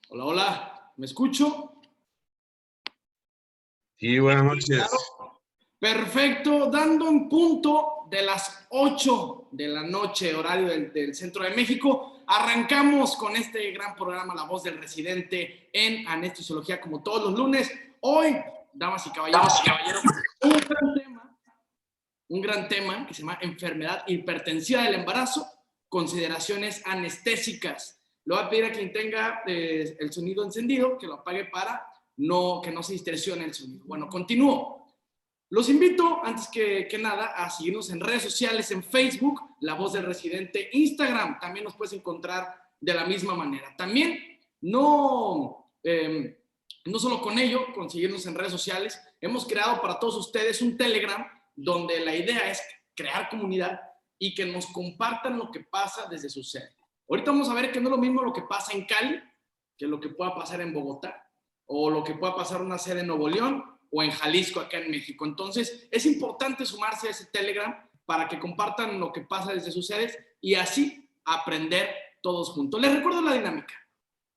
Hola, hola, ¿me escucho? Sí, buenas Sí, claro. noches. Perfecto, dando en punto de las 8 de la noche, horario del centro de México, arrancamos con este gran programa La Voz del Residente en Anestesiología, como todos los lunes. Hoy, damas y caballeros, un gran tema que se llama enfermedad hipertensiva del embarazo, consideraciones anestésicas. Le voy a pedir a quien tenga el sonido encendido que lo apague para que no se distorsione el sonido. Bueno, continúo. Los invito, antes que nada, a seguirnos en redes sociales, en Facebook, La Voz del Residente, Instagram, también nos puedes encontrar de la misma manera. También, no solo con ello, con seguirnos en redes sociales, hemos creado para todos ustedes un Telegram donde la idea es crear comunidad y que nos compartan lo que pasa desde su sede. Ahorita vamos a ver que no es lo mismo lo que pasa en Cali que lo que pueda pasar en Bogotá o lo que pueda pasar en una sede en Nuevo León o en Jalisco, acá en México. Entonces, es importante sumarse a ese Telegram para que compartan lo que pasa desde sus sedes y así aprender todos juntos. Les recuerdo la dinámica.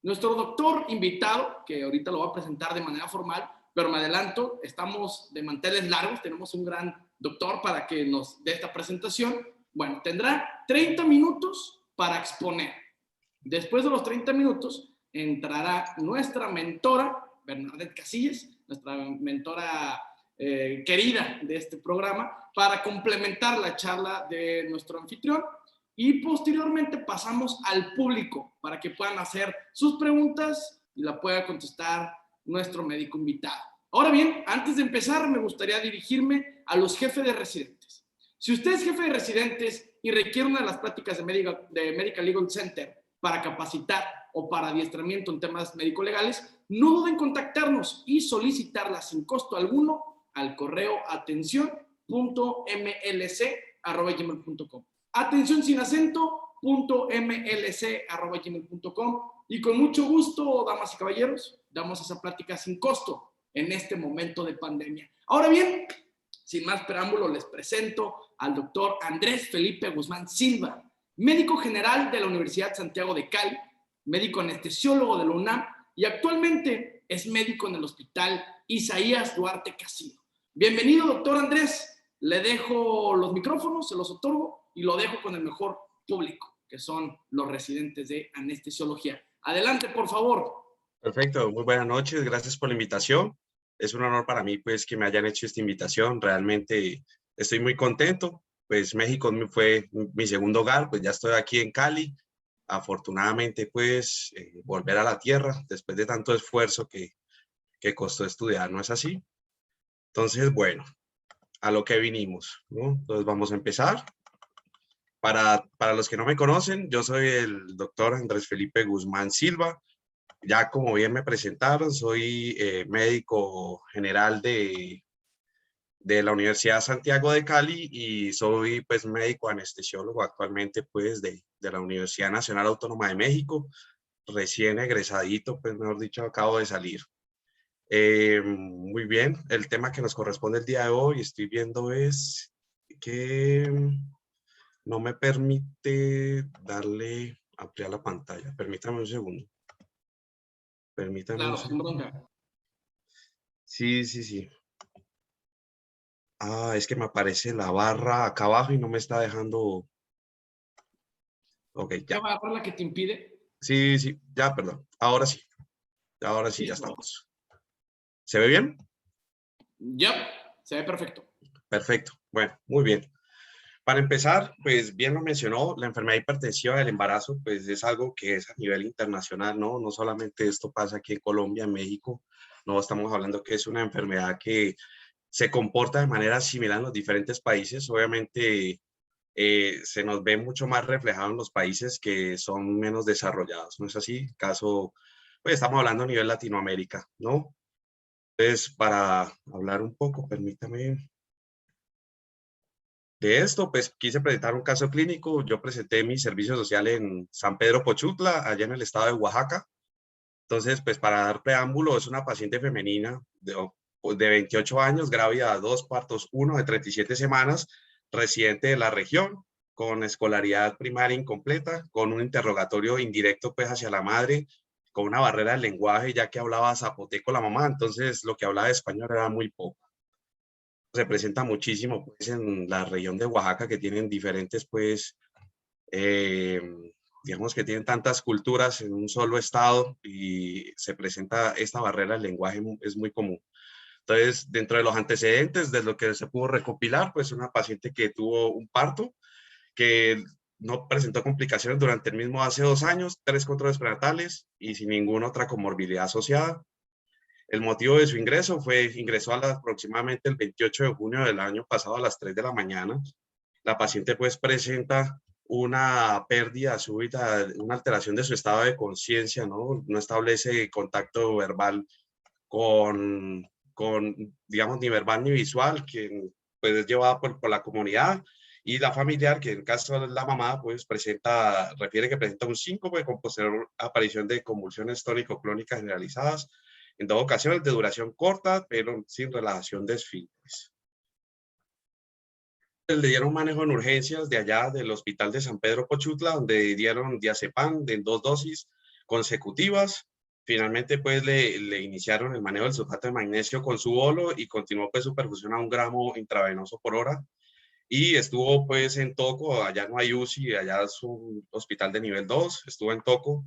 Nuestro doctor invitado, que ahorita lo va a presentar de manera formal, pero me adelanto, estamos de manteles largos, tenemos un gran doctor para que nos dé esta presentación. Bueno, tendrá 30 minutos para exponer. Después de los 30 minutos, entrará nuestra mentora, Bernadette Casillas, nuestra mentora querida de este programa, para complementar la charla de nuestro anfitrión. Y posteriormente pasamos al público para que puedan hacer sus preguntas y la pueda contestar nuestro médico invitado. Ahora bien, antes de empezar, me gustaría dirigirme a los jefes de residentes. Si usted es jefe de residentes y requiere una de las prácticas de Medical Legal Center para capacitar o para adiestramiento en temas médico-legales, no duden en contactarnos y solicitarla sin costo alguno al correo atención.mlc@gmail.com. Atención sin acento .mlc@gmail.com y con mucho gusto, damas y caballeros, damos esa plática sin costo en este momento de pandemia. Ahora bien, sin más preámbulo, les presento al doctor Andrés Felipe Guzmán Silva, médico general de la Universidad Santiago de Cali, médico anestesiólogo de la UNAM y actualmente es médico en el Hospital Isaías Duarte Casino. Bienvenido, doctor Andrés. Le dejo los micrófonos, se los otorgo y lo dejo con el mejor público, que son los residentes de anestesiología. Adelante, por favor. Perfecto, muy buenas noches, gracias por la invitación. Es un honor para mí, pues, que me hayan hecho esta invitación. Realmente estoy muy contento. Pues México fue mi segundo hogar, pues ya estoy aquí en Cali. Afortunadamente, pues, volver a la tierra después de tanto esfuerzo que costó estudiar, ¿no es así? Entonces, bueno, a lo que vinimos, ¿no? Entonces vamos a empezar. Para los que no me conocen, yo soy el doctor Andrés Felipe Guzmán Silva. Ya como bien me presentaron, soy médico general de la Universidad Santiago de Cali y soy pues médico anestesiólogo actualmente pues de la Universidad Nacional Autónoma de México, recién egresadito, pues mejor dicho, acabo de salir. Muy bien, el tema que nos corresponde el día de hoy, estoy viendo es que no me permite ampliar la pantalla. Permítame un segundo. Permítame un Claro, sin segundo. bronca. Sí, sí, sí. Ah, es que me aparece la barra acá abajo y no me está dejando. Ok, ¿Qué ya. va a ser la que te impide? Sí, sí, ya, perdón. Ahora sí, ya Listo. estamos. ¿Se ve bien? Ya, se ve perfecto. Perfecto. Bueno, muy bien. Para empezar, pues bien lo mencionó, la enfermedad hipertensiva del embarazo, pues es algo que es a nivel internacional, ¿no? No solamente esto pasa aquí en Colombia, en México, no estamos hablando que es una enfermedad que se comporta de manera similar en los diferentes países. Obviamente se nos ve mucho más reflejado en los países que son menos desarrollados, ¿no es así? Caso, pues estamos hablando a nivel Latinoamérica, ¿no? Entonces, para hablar un poco, permítame de esto, pues quise presentar un caso clínico. Yo presenté mi servicio social en San Pedro Pochutla, allá en el estado de Oaxaca. Entonces, pues para dar preámbulo, es una paciente femenina de 28 años, grávida de 2 partos, 1 de 37 semanas, residente de la región, con escolaridad primaria incompleta, con un interrogatorio indirecto pues hacia la madre, con una barrera del lenguaje, ya que hablaba zapoteco la mamá, entonces lo que hablaba de español era muy poco. Se presenta muchísimo pues en la región de Oaxaca, que tienen diferentes pues, eh, digamos que tienen tantas culturas en un solo estado, y se presenta esta barrera del lenguaje, es muy común. Entonces, dentro de los antecedentes de lo que se pudo recopilar, pues una paciente que tuvo un parto, que no presentó complicaciones durante el mismo hace 2 años, 3 controles prenatales y sin ninguna otra comorbilidad asociada. El motivo de su ingreso ingresó aproximadamente el 28 de junio del año pasado a las 3 de la mañana. La paciente pues presenta una pérdida súbita, una alteración de su estado de conciencia, ¿no? No establece contacto verbal con, digamos, ni verbal ni visual, que pues es llevada por la comunidad, y la familiar, que en caso de la mamá, pues refiere que presenta un síncope con posterior aparición de convulsiones tónico-clónicas generalizadas, en 2 ocasiones de duración corta, pero sin relajación de esfínteres. Le dieron manejo en urgencias de allá del Hospital de San Pedro Pochutla, donde dieron diazepam en 2 dosis consecutivas. Finalmente, pues, le iniciaron el manejo del sulfato de magnesio con su bolo, y continuó pues su perfusión a 1 gramo intravenoso por hora. Y estuvo pues en Toco, allá no hay UCI, allá es un hospital de nivel 2, estuvo en Toco.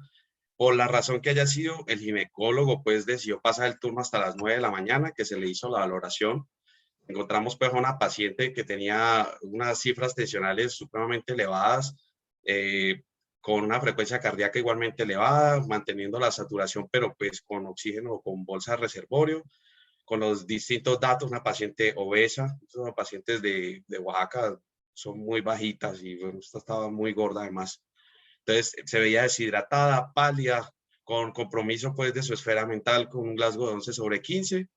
Por la razón que haya sido, el ginecólogo pues decidió pasar el turno hasta las 9 de la mañana, que se le hizo la valoración. Encontramos pues a una paciente que tenía unas cifras tensionales supremamente elevadas, eh, con una frecuencia cardíaca igualmente elevada, manteniendo la saturación, pero pues con oxígeno o con bolsa de reservorio, con los distintos datos. Una paciente obesa, las pacientes de Oaxaca son muy bajitas, y bueno, esta estaba muy gorda además. Entonces se veía deshidratada, pálida, con compromiso pues de su esfera mental, con un Glasgow de 11/15,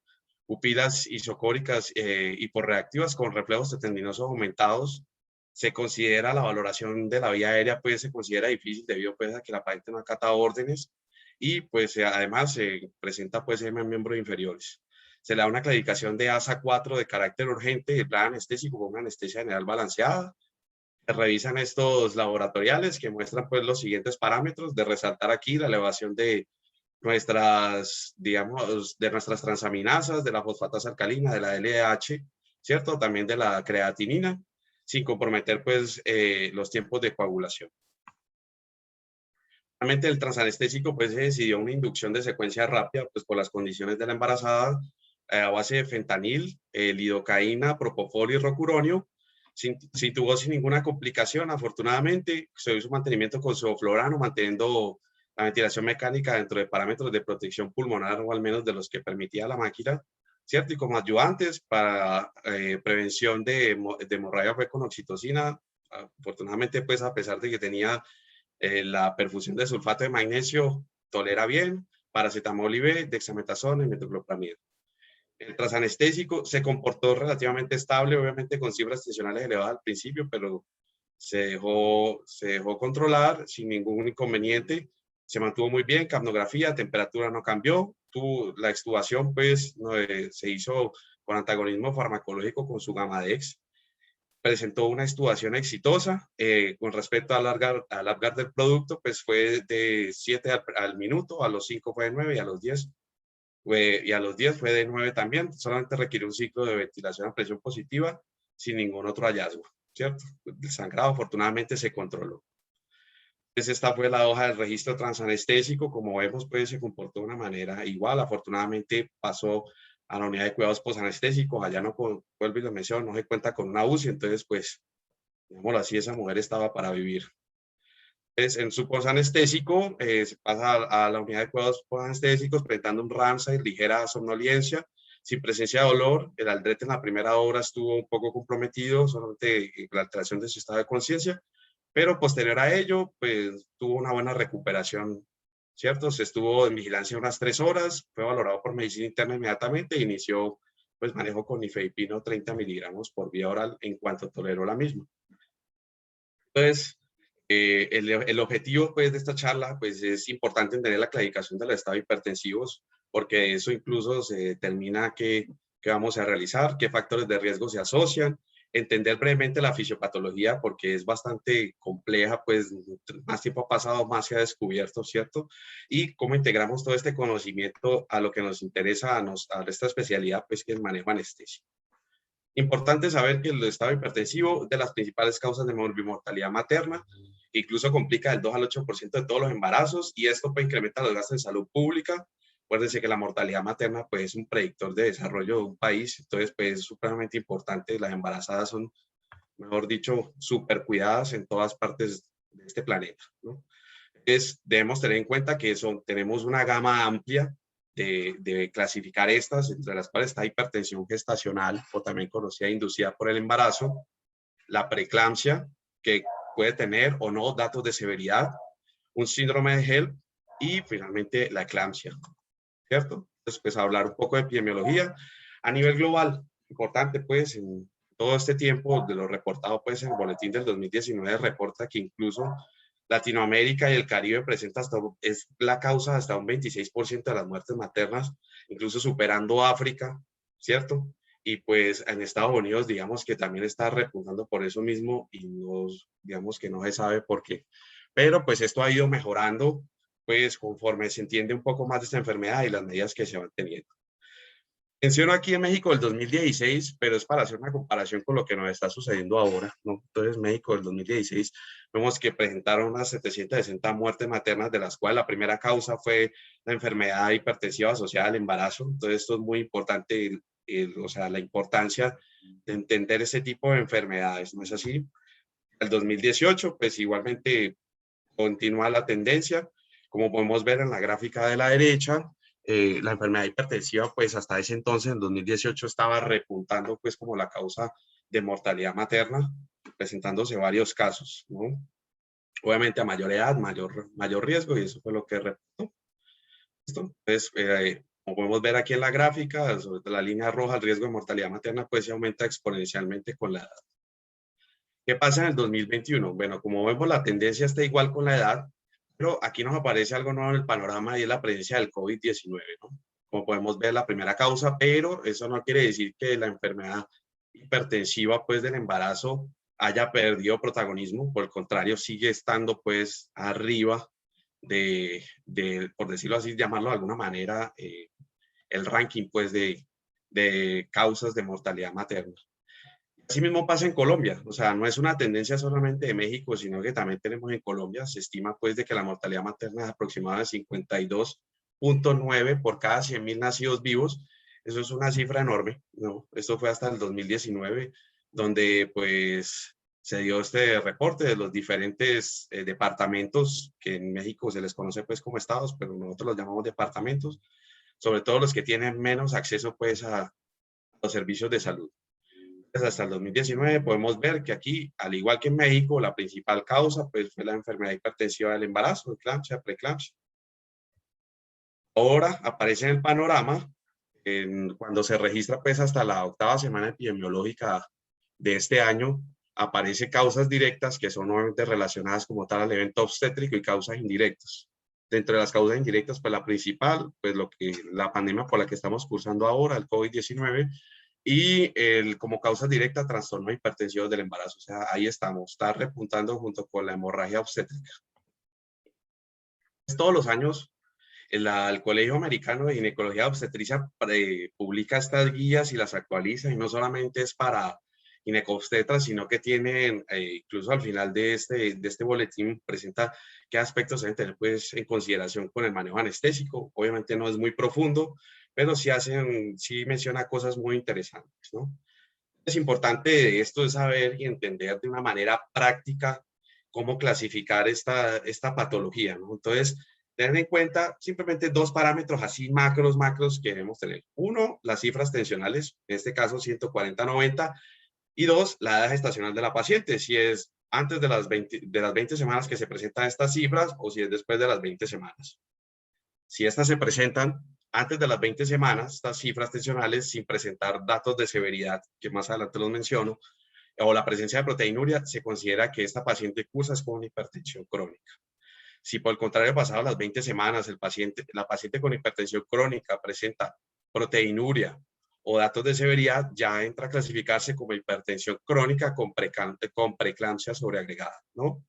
pupilas isocóricas hiporreactivas con reflejos tendinosos aumentados. Se considera la valoración de la vía aérea, pues se considera difícil debido pues a que la paciente no acata órdenes, y pues además se presenta pues en miembros inferiores. Se le da una clasificación de ASA 4 de carácter urgente, el plan anestésico con una anestesia general balanceada. Se revisan estos laboratoriales que muestran pues los siguientes parámetros, de resaltar aquí la elevación de nuestras, digamos, de nuestras transaminasas, de la fosfatasa alcalina, de la LDH, ¿cierto? También de la creatinina, sin comprometer pues los tiempos de coagulación. Realmente el transanestésico pues se decidió una inducción de secuencia rápida pues por las condiciones de la embarazada, a base de fentanil, lidocaína, propofol y rocuronio. Se intubó sin ninguna complicación. Afortunadamente se hizo mantenimiento con sevoflurano, manteniendo la ventilación mecánica dentro de parámetros de protección pulmonar, o al menos de los que permitía la máquina, ¿cierto? Y como ayudantes para prevención de hemorragia fue con oxitocina. Afortunadamente pues, a pesar de que tenía la perfusión de sulfato de magnesio, tolera bien, paracetamol IV, dexametasona y metoclopramida. El transanestésico se comportó relativamente estable, obviamente con cifras tensionales elevadas al principio, pero se dejó controlar sin ningún inconveniente. Se mantuvo muy bien, capnografía, temperatura no cambió. La extubación pues se hizo con antagonismo farmacológico con su Gamadex. Presentó una extubación exitosa. Con respecto al Apgar del producto, pues fue de 7 al minuto, a los 5 fue de 9 y a los 10 fue de 9 también. Solamente requirió un ciclo de ventilación a presión positiva sin ningún otro hallazgo, ¿cierto? El sangrado afortunadamente se controló. Entonces esta fue la hoja del registro transanestésico. Como vemos, pues se comportó de una manera igual. Afortunadamente pasó a la unidad de cuidados posanestésicos. Allá no, vuelvo y lo menciono, no se cuenta con una UCI, entonces pues, digámoslo así, esa mujer estaba para vivir. Entonces, en su posanestésico se pasa a la unidad de cuidados posanestésicos presentando un Ramsay, ligera somnolencia, sin presencia de dolor. El aldrete en la primera hora estuvo un poco comprometido, solamente la alteración de su estado de conciencia, pero posterior a ello, pues tuvo una buena recuperación, ¿cierto? Se estuvo en vigilancia unas 3 horas, fue valorado por medicina interna inmediatamente e inició pues manejo con nifedipino 30 miligramos por vía oral en cuanto toleró la misma. Entonces, el objetivo pues de esta charla pues es importante entender la clasificación de los estados hipertensivos, porque eso incluso se determina qué vamos a realizar, qué factores de riesgo se asocian, entender brevemente la fisiopatología porque es bastante compleja, pues más tiempo ha pasado, más se ha descubierto, ¿cierto? Y cómo integramos todo este conocimiento a lo que nos interesa a esta especialidad, pues que es manejo anestésio. Importante saber que el estado hipertensivo es de las principales causas de morbimortalidad materna, incluso complica del 2 al 8% de todos los embarazos y esto puede incrementar los gastos en salud pública. Acuérdense que la mortalidad materna pues, es un predictor de desarrollo de un país, entonces pues, es supremamente importante. Las embarazadas son, mejor dicho, súper cuidadas en todas partes de este planeta, ¿no? Debemos tener en cuenta que tenemos una gama amplia de clasificar estas, entre las cuales está hipertensión gestacional o también conocida inducida por el embarazo, la preeclampsia, que puede tener o no datos de severidad, un síndrome de HELP y finalmente la eclampsia, ¿cierto? Entonces, pues hablar un poco de epidemiología a nivel global, importante pues en todo este tiempo de lo reportado pues en el boletín del 2019 reporta que incluso Latinoamérica y el Caribe presenta es la causa hasta un 26% de las muertes maternas, incluso superando África, ¿cierto? Y pues en Estados Unidos, digamos que también está repuntando por eso mismo y digamos que no se sabe por qué. Pero pues esto ha ido mejorando, pues conforme se entiende un poco más de esta enfermedad y las medidas que se van teniendo. Menciono aquí en México del 2016, pero es para hacer una comparación con lo que nos está sucediendo ahora, ¿no? Entonces, México del 2016, vemos que presentaron unas 760 muertes maternas, de las cuales la primera causa fue la enfermedad hipertensiva asociada al embarazo. Entonces, esto es muy importante, o sea, la importancia de entender ese tipo de enfermedades, ¿no es así? El 2018, pues igualmente continúa la tendencia, como podemos ver en la gráfica de la derecha, la enfermedad hipertensiva, pues hasta ese entonces, en 2018, estaba repuntando pues como la causa de mortalidad materna, presentándose varios casos, ¿no? Obviamente a mayor edad, mayor riesgo, y eso fue lo que repuntó. ¿Listo? Entonces, como podemos ver aquí en la gráfica, sobre la línea roja, el riesgo de mortalidad materna pues se aumenta exponencialmente con la edad. ¿Qué pasa en el 2021? Bueno, como vemos, la tendencia está igual con la edad, pero aquí nos aparece algo nuevo en el panorama y es la presencia del COVID-19, ¿no? Como podemos ver, la primera causa, pero eso no quiere decir que la enfermedad hipertensiva, pues, del embarazo haya perdido protagonismo. Por el contrario, sigue estando, pues, arriba por decirlo así, llamarlo de alguna manera, el ranking, pues, de causas de mortalidad materna. Así mismo pasa en Colombia, o sea, no es una tendencia solamente de México, sino que también tenemos en Colombia, se estima pues de que la mortalidad materna es aproximadamente 52.9 por cada 100.000 nacidos vivos. Eso es una cifra enorme, ¿no? Esto fue hasta el 2019, donde pues se dio este reporte de los diferentes departamentos, que en México se les conoce pues como estados, pero nosotros los llamamos departamentos, sobre todo los que tienen menos acceso pues a los servicios de salud. Hasta el 2019 podemos ver que aquí, al igual que en México, la principal causa pues, fue la enfermedad hipertensiva del embarazo, eclampsia, preeclampsia. Ahora aparece en el panorama, cuando se registra pues, hasta la 8ª semana epidemiológica de este año, aparece causas directas que son nuevamente relacionadas como tal al evento obstétrico y causas indirectas. Dentro de las causas indirectas, pues la principal, pues la pandemia por la que estamos cursando ahora, el COVID-19, y como causa directa, trastorno hipertensivo del embarazo. O sea, ahí estamos, está repuntando junto con la hemorragia obstétrica. Todos los años, el Colegio Americano de Ginecología y Obstetricia publica estas guías y las actualiza, y no solamente es para ginecobstetras, sino que tienen, incluso al final de este boletín, presenta qué aspectos deben tener pues, en consideración con el manejo anestésico. Obviamente no es muy profundo, pero sí menciona cosas muy interesantes, ¿no? Es importante esto es saber y entender de una manera práctica cómo clasificar esta patología, ¿no? Entonces, tener en cuenta simplemente dos parámetros así macros que debemos tener. Uno, las cifras tensionales, en este caso 140-90, y dos, la edad gestacional de la paciente, si es antes de las 20 semanas que se presentan estas cifras o si es después de las 20 semanas. Si estas se presentan antes de las 20 semanas, estas cifras tensionales sin presentar datos de severidad, que más adelante los menciono, o la presencia de proteinuria, se considera que esta paciente cursa con una hipertensión crónica. Si por el contrario, pasado las 20 semanas, la paciente con hipertensión crónica presenta proteinuria o datos de severidad, ya entra a clasificarse como hipertensión crónica con preeclampsia sobreagregada, ¿no?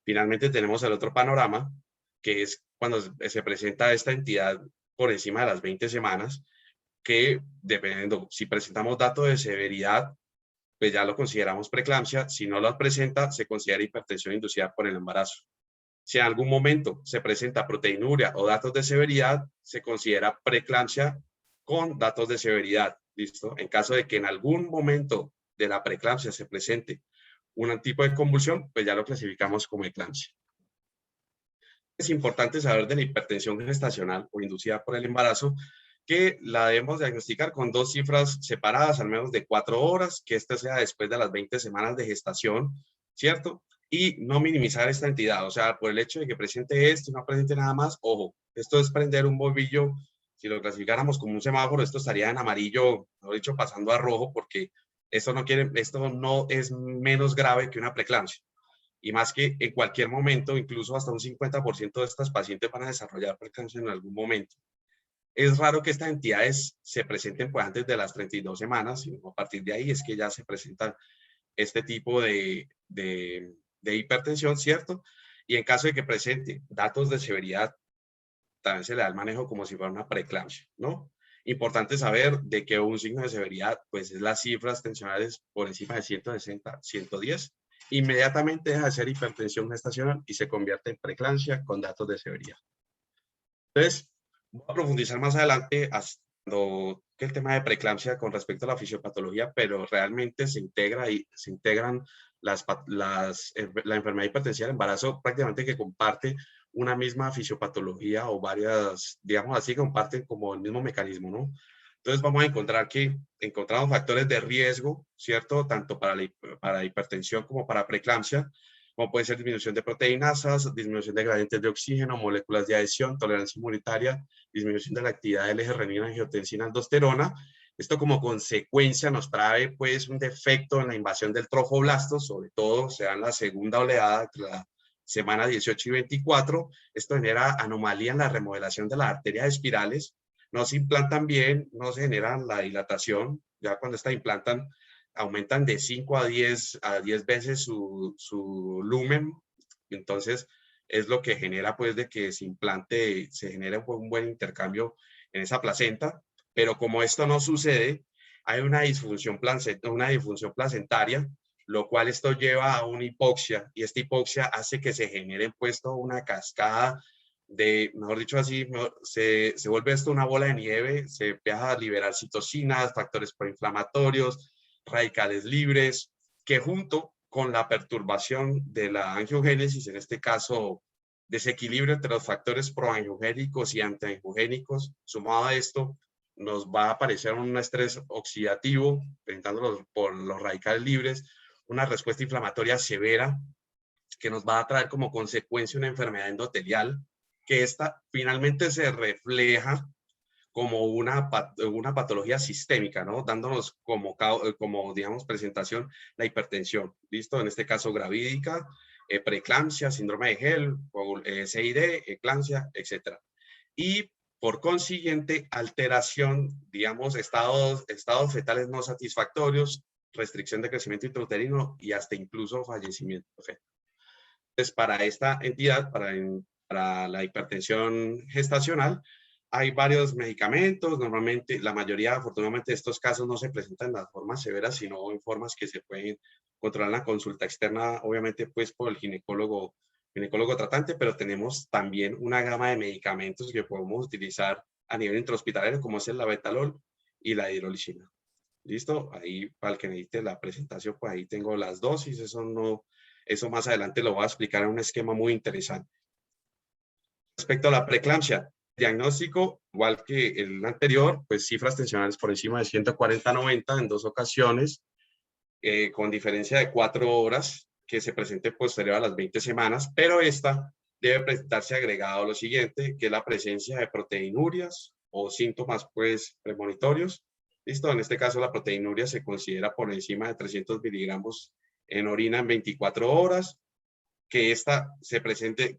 Finalmente tenemos el otro panorama, que es cuando se presenta esta entidad por encima de las 20 semanas, que dependiendo, si presentamos datos de severidad, pues ya lo consideramos preeclampsia. Si no lo presenta, se considera hipertensión inducida por el embarazo. Si en algún momento se presenta proteinuria o datos de severidad, se considera preeclampsia con datos de severidad. ¿Listo? En caso de que en algún momento de la preeclampsia se presente un tipo de convulsión, pues ya lo clasificamos como eclampsia. Es importante saber de la hipertensión gestacional o inducida por el embarazo, que la debemos diagnosticar con dos cifras separadas, al menos de 4 horas, que esta sea después de las 20 semanas de gestación, ¿cierto? Y no minimizar esta entidad, o sea, por el hecho de que presente esto y no presente nada más, ojo, esto es prender un bombillo, si lo clasificáramos como un semáforo, esto estaría en amarillo, mejor dicho, pasando a rojo, porque esto no es menos grave que una preeclampsia. Y más que en cualquier momento, incluso hasta un 50% de estas pacientes van a desarrollar preeclampsia en algún momento. Es raro que estas entidades se presenten pues, antes de las 32 semanas, sino a partir de ahí es que ya se presentan este tipo de hipertensión, ¿cierto? Y en caso de que presente datos de severidad, también se le da el manejo como si fuera una preeclampsia, ¿no? Importante saber de que un signo de severidad, pues es las cifras tensionales por encima de 160, 110, inmediatamente deja de ser hipertensión gestacional y se convierte en preeclampsia con datos de severidad. Entonces, voy a profundizar más adelante que el tema de preeclampsia con respecto a la fisiopatología, pero realmente se integran la enfermedad hipertensiva del embarazo prácticamente que comparte una misma fisiopatología o varias, digamos así, comparten como el mismo mecanismo, ¿no? Entonces vamos a encontrar que encontramos factores de riesgo, ¿cierto? Tanto para hipertensión como para preeclampsia, como puede ser disminución de proteinasas, disminución de gradientes de oxígeno, moléculas de adhesión, tolerancia inmunitaria, disminución de la actividad del eje renina-angiotensina-aldosterona. Esto como consecuencia nos trae pues un defecto en la invasión del trofoblasto, sobre todo se da en la segunda oleada, la semana 18 y 24. Esto genera anomalía en la remodelación de las arterias espirales, no se implantan bien, no se genera la dilatación, ya cuando estas implantan aumentan de 5 a 10 veces su lumen, entonces es lo que genera pues de que se implante, se genera un buen intercambio en esa placenta, pero como esto no sucede, hay una disfunción placentaria, lo cual esto lleva a una hipoxia, y esta hipoxia hace que se genere pues toda una cascada mejor dicho así, se vuelve esto una bola de nieve, se empieza a liberar citocinas, factores proinflamatorios, radicales libres, que junto con la perturbación de la angiogénesis, en este caso desequilibrio entre los factores proangiogénicos y antiangiogénicos, sumado a esto, nos va a aparecer un estrés oxidativo, presentándolos por los radicales libres, una respuesta inflamatoria severa, que nos va a traer como consecuencia una enfermedad endotelial, que esta finalmente se refleja como una patología sistémica, ¿no? Dándonos como, digamos, presentación la hipertensión, ¿listo? En este caso gravídica, preeclampsia, síndrome de Hell, SID, eclampsia, etc. Y por consiguiente, alteración, digamos, estados fetales no satisfactorios, restricción de crecimiento intrauterino y hasta incluso fallecimiento fetal. Entonces, para esta entidad, para la hipertensión gestacional, hay varios medicamentos. Normalmente, la mayoría, afortunadamente, de estos casos no se presentan en las formas severas, sino en formas que se pueden controlar en la consulta externa, obviamente, pues por el ginecólogo tratante, pero tenemos también una gama de medicamentos que podemos utilizar a nivel intrahospitalario, como es el labetalol y la hidrolicina. ¿Listo? Ahí, para el que necesite la presentación, pues ahí tengo las dosis. Eso más adelante lo voy a explicar en un esquema muy interesante. Respecto a la preeclampsia, diagnóstico, igual que el anterior, pues cifras tensionales por encima de 140-90 en 2 ocasiones, con diferencia de 4 horas, que se presente posterior a las 20 semanas, pero esta debe presentarse agregado a lo siguiente, que es la presencia de proteinurias o síntomas pues premonitorios. Listo, en este caso la proteinuria se considera por encima de 300 miligramos en orina en 24 horas, que presente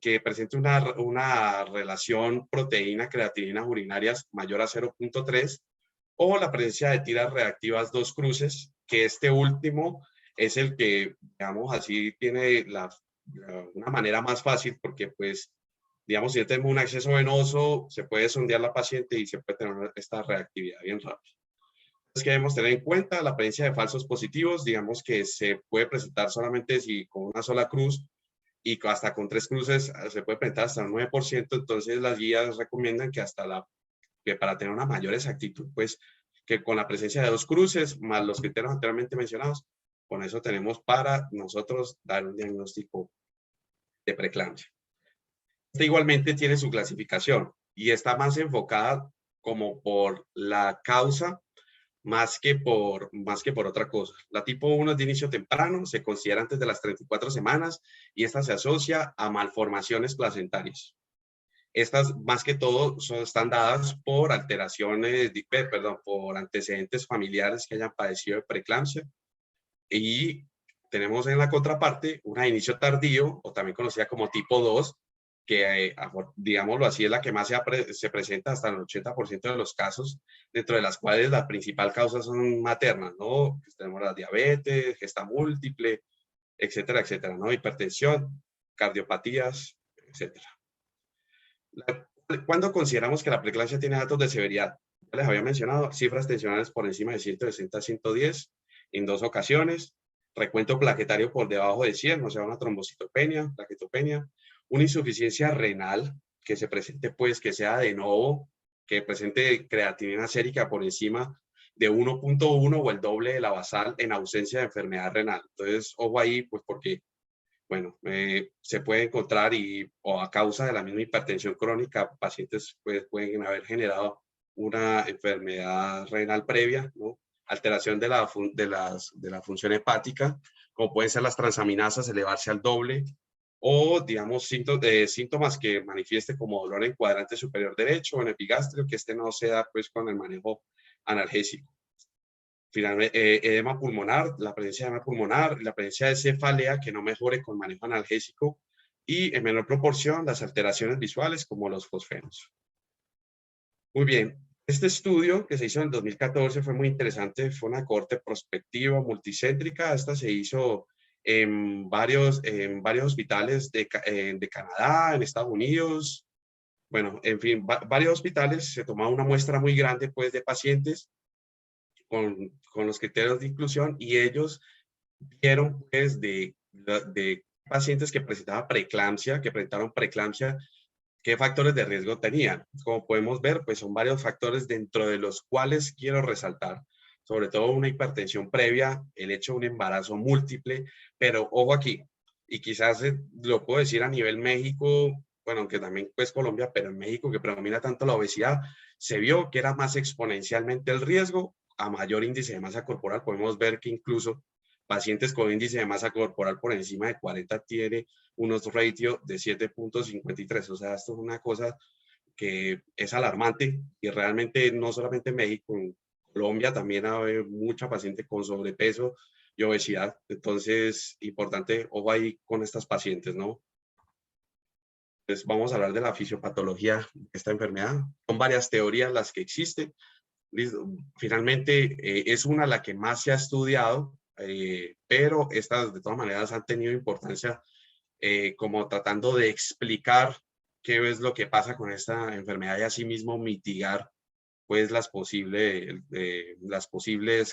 una relación proteína-creatinina urinarias mayor a 0.3, o la presencia de tiras reactivas dos cruces, que este último es el que, digamos así, tiene una manera más fácil porque pues, digamos, si tenemos un acceso venoso, se puede sondear la paciente y se puede tener esta reactividad bien rápida. Entonces, que debemos tener en cuenta la presencia de falsos positivos, digamos que se puede presentar solamente si con una sola cruz y hasta con tres cruces se puede presentar hasta un 9%, entonces las guías recomiendan que que para tener una mayor exactitud, pues que con la presencia de dos cruces, más los criterios anteriormente mencionados, con eso tenemos para nosotros dar un diagnóstico de preeclampsia. Esta igualmente tiene su clasificación y está más enfocada como por la causa más que por otra cosa. La tipo 1 es de inicio temprano, se considera antes de las 34 semanas y esta se asocia a malformaciones placentarias. Estas, más que todo, están dadas por alteraciones, perdón, por antecedentes familiares que hayan padecido de preeclampsia. Y tenemos en la contraparte una inicio tardío, o también conocida como tipo 2, que, digámoslo así, es la que más se presenta hasta el 80% de los casos, dentro de las cuales la principal causa son maternas, ¿no? Pues tenemos la diabetes, gesta múltiple, etcétera, etcétera, ¿no? Hipertensión, cardiopatías, etcétera. ¿Cuándo consideramos que la preeclampsia tiene datos de severidad? Ya les había mencionado cifras tensionales por encima de 160 a 110 en dos ocasiones, recuento plaquetario por debajo de 100, o sea, una trombocitopenia, plaquetopenia, una insuficiencia renal que se presente, pues, que sea de novo, que presente creatinina sérica por encima de 1.1 o el doble de la basal en ausencia de enfermedad renal. Entonces, ojo ahí, pues, porque bueno, se puede encontrar o a causa de la misma hipertensión crónica, pacientes pues, pueden haber generado una enfermedad renal previa, ¿no? Alteración de la función hepática, como pueden ser las transaminasas elevarse al doble, o digamos síntomas que manifieste como dolor en cuadrante superior derecho o en epigastrio, que este no se da pues con el manejo analgésico. Finalmente, edema pulmonar, la presencia de edema pulmonar, la presencia de cefalea que no mejore con manejo analgésico y en menor proporción las alteraciones visuales como los fosfenos. Muy bien, este estudio que se hizo en el 2014 fue muy interesante, fue una cohorte prospectiva multicéntrica, esta se hizo en varios hospitales de Canadá, en Estados Unidos, bueno, en fin, varios hospitales, se tomaba una muestra muy grande pues de pacientes con los criterios de inclusión y ellos vieron pues de pacientes que presentaban preeclampsia, que presentaron preeclampsia, qué factores de riesgo tenían. Como podemos ver, pues son varios factores dentro de los cuales quiero resaltar, sobre todo una hipertensión previa, el hecho de un embarazo múltiple, pero ojo aquí, y quizás lo puedo decir a nivel México, bueno, aunque también pues Colombia, pero en México que predomina tanto la obesidad, se vio que era más exponencialmente el riesgo a mayor índice de masa corporal. Podemos ver que incluso pacientes con índice de masa corporal por encima de 40 tiene unos ratios de 7.53. O sea, esto es una cosa que es alarmante y realmente no solamente en México, en Colombia también hay mucha paciente con sobrepeso y obesidad. Entonces, importante, ojo ahí con estas pacientes, ¿no? Pues vamos a hablar de la fisiopatología de esta enfermedad. Son varias teorías las que existen. Finalmente, es una la que más se ha estudiado, pero estas de todas maneras han tenido importancia como tratando de explicar qué es lo que pasa con esta enfermedad y asimismo mitigar pues las posibles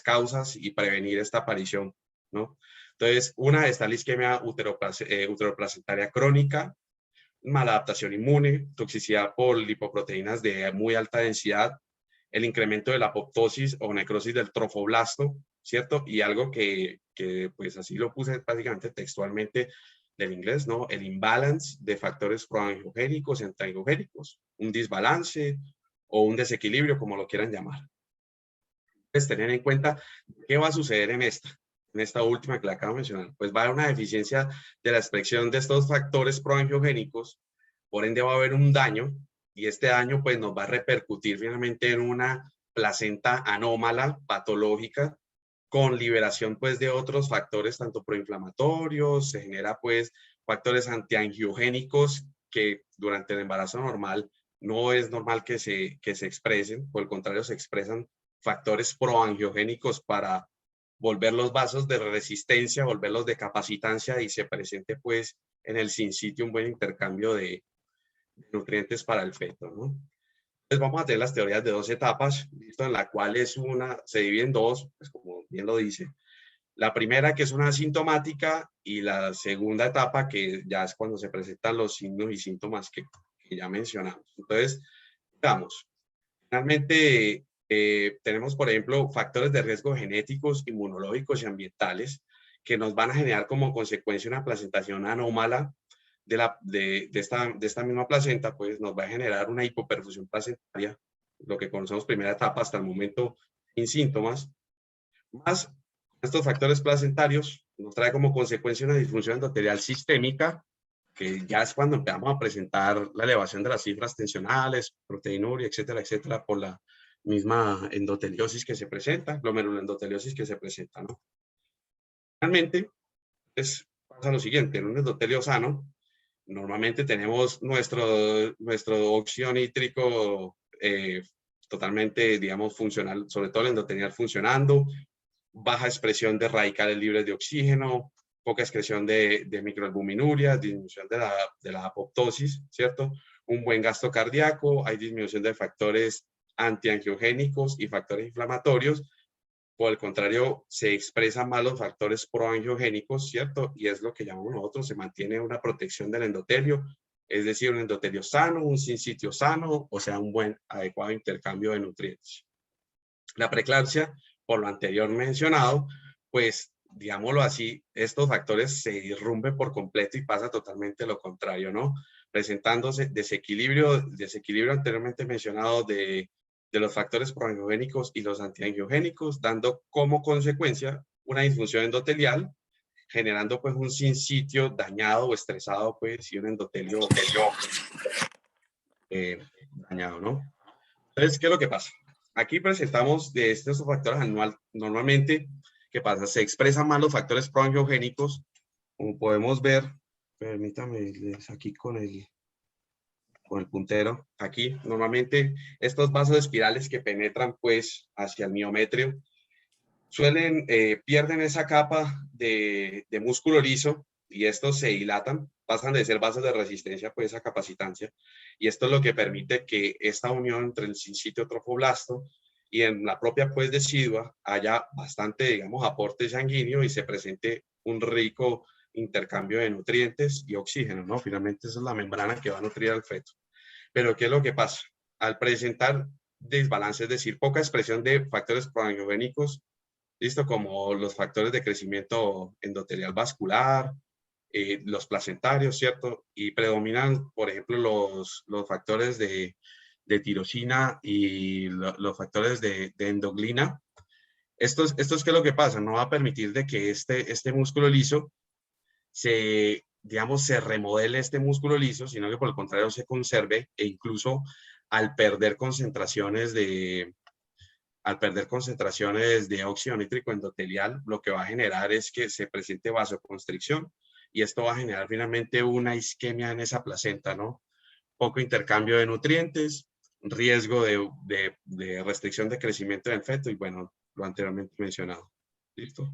causas y prevenir esta aparición, ¿no? Entonces, una está la isquemia uteroplacentaria crónica, maladaptación inmune, toxicidad por lipoproteínas de muy alta densidad, el incremento de la apoptosis o necrosis del trofoblasto, ¿cierto? Y algo que pues así lo puse básicamente textualmente del inglés, ¿no? El imbalance de factores proangiogénicos y antiangiogénicos, un desbalance o un desequilibrio, como lo quieran llamar. Pues tener en cuenta qué va a suceder en esta última que le acabo de mencionar. Pues va a haber una deficiencia de la expresión de estos factores proangiogénicos, por ende va a haber un daño y este daño pues nos va a repercutir finalmente en una placenta anómala, patológica, con liberación pues de otros factores tanto proinflamatorios, se genera pues factores antiangiogénicos que durante el embarazo normal no es normal que se expresen, por el contrario se expresan factores proangiogénicos para volver los vasos de resistencia, volverlos de capacitancia y se presente pues en el sincitio un buen intercambio de nutrientes para el feto, ¿no? Entonces vamos a tener las teorías de 2 etapas, ¿listo? En la cual se divide en 2, pues como bien lo dice. La primera, que es una asintomática, y la segunda etapa, que ya es cuando se presentan los signos y síntomas que ya mencionamos. Entonces, veamos. Finalmente, tenemos, por ejemplo, factores de riesgo genéticos, inmunológicos y ambientales que nos van a generar como consecuencia una placentación anómala de esta misma placenta, pues nos va a generar una hipoperfusión placentaria, lo que conocemos primera etapa hasta el momento sin síntomas, más estos factores placentarios nos trae como consecuencia una disfunción endotelial sistémica, que ya es cuando empezamos a presentar la elevación de las cifras tensionales, proteinuria, etcétera, etcétera, por la misma endoteliosis que se presenta, glomeruloendoteliosis que se presenta, ¿no? Finalmente, pues, pasa lo siguiente, en un endotelio sano, normalmente tenemos nuestro óxido nítrico totalmente, digamos, funcional, sobre todo el endotelial funcionando, baja expresión de radicales libres de oxígeno, poca excreción de microalbuminuria, disminución de la apoptosis, ¿cierto? Un buen gasto cardíaco, hay disminución de factores antiangiogénicos y factores inflamatorios. Por el contrario, se expresan más los factores proangiogénicos, ¿cierto? Y es lo que llamamos nosotros, se mantiene una protección del endotelio, es decir, un endotelio sano, un sincitio sano, o sea, un buen, adecuado intercambio de nutrientes. La preeclampsia, por lo anterior mencionado, pues, digámoslo así, estos factores se irrumpen por completo y pasa totalmente lo contrario, ¿no? Presentándose desequilibrio anteriormente mencionado de los factores proangiogénicos y los antiangiogénicos, dando como consecuencia una disfunción endotelial, generando pues un sincitio dañado o estresado, pues, y un endotelio dañado, ¿no? Entonces, ¿qué es lo que pasa? Aquí presentamos de estos factores normalmente, ¿qué pasa? Se expresan más los factores proangiogénicos, como podemos ver, permítame, aquí con el puntero, aquí normalmente estos vasos espirales que penetran pues hacia el miometrio, pierden esa capa de músculo liso y estos se dilatan, pasan de ser vasos de resistencia pues a capacitancia, y esto es lo que permite que esta unión entre el sincitio trofoblasto y en la propia pues decidua haya bastante, digamos, aporte sanguíneo y se presente un rico intercambio de nutrientes y oxígeno, ¿no? Finalmente esa es la membrana que va a nutrir al feto. Pero ¿qué es lo que pasa? Al presentar desbalance, es decir, poca expresión de factores proangiogénicos, listo, como los factores de crecimiento endotelial vascular, los placentarios, ¿cierto? Y predominan, por ejemplo, los factores de tirosina y los factores de endoglina. Estos, ¿qué es lo que pasa? No va a permitir de que este músculo liso digamos, se remodele este músculo liso, sino que por el contrario se conserve, e incluso al perder concentraciones de óxido nítrico endotelial, lo que va a generar es que se presente vasoconstricción, y esto va a generar finalmente una isquemia en esa placenta, ¿no? Poco intercambio de nutrientes, riesgo de restricción de crecimiento del feto y, bueno, lo anteriormente mencionado. ¿Listo?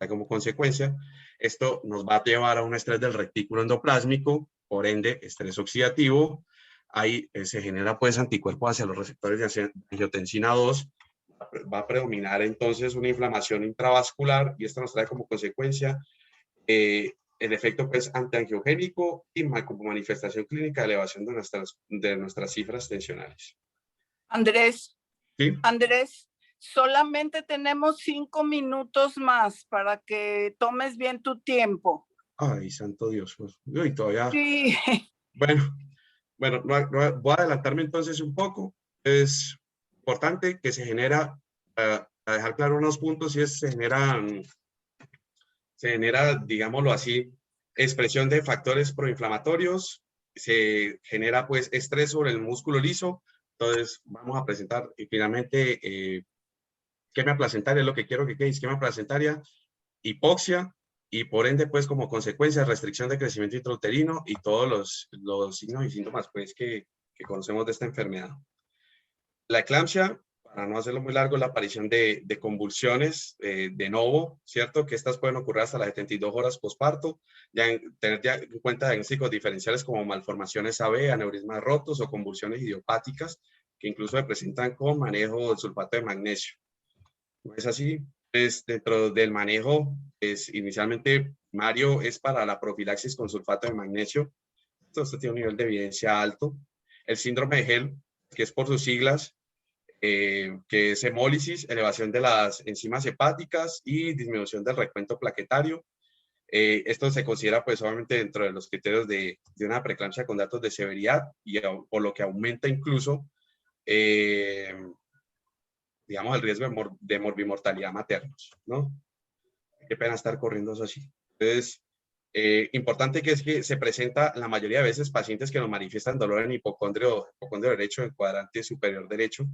Como consecuencia, esto nos va a llevar a un estrés del retículo endoplásmico, por ende, estrés oxidativo. Ahí se genera pues anticuerpos hacia los receptores de angiotensina 2, va a predominar entonces una inflamación intravascular, y esto nos trae como consecuencia el efecto pues antiangiogénico y como manifestación clínica de elevación de nuestras cifras tensionales. Andrés, ¿Sí? Andrés, solamente tenemos 5 minutos más para que tomes bien tu tiempo. Ay, santo Dios. Uy, todavía. Sí. Bueno, voy a adelantarme entonces un poco. Es importante que se genera, a dejar claro unos puntos, y se genera, digámoslo así, expresión de factores proinflamatorios, se genera pues estrés sobre el músculo liso. Entonces vamos a presentar finalmente isquemia placentaria, es lo que quiero que quede, isquemia placentaria, hipoxia, y por ende pues como consecuencia restricción de crecimiento intrauterino y todos los signos y síntomas pues que conocemos de esta enfermedad. La eclampsia, para no hacerlo muy largo, la aparición de convulsiones de novo, ¿cierto? Que estas pueden ocurrir hasta las 72 horas posparto, tener ya en cuenta diagnósticos diferenciales como malformaciones AB, aneurismas rotos o convulsiones idiopáticas, que incluso se presentan con manejo del sulfato de magnesio. ¿No es así? Pues dentro del manejo, pues inicialmente primario es para la profilaxis con sulfato de magnesio. Esto tiene un nivel de evidencia alto. El síndrome de Hell, que es por sus siglas, que es hemólisis, elevación de las enzimas hepáticas y disminución del recuento plaquetario. Esto se considera pues obviamente dentro de los criterios de una preeclampsia con datos de severidad y por lo que aumenta incluso digamos el riesgo de morbimortalidad maternos, ¿no? Qué pena estar corriendo eso así. Entonces, importante que es que se presenta la mayoría de veces pacientes que nos manifiestan dolor en hipocondrio derecho, en cuadrante superior derecho.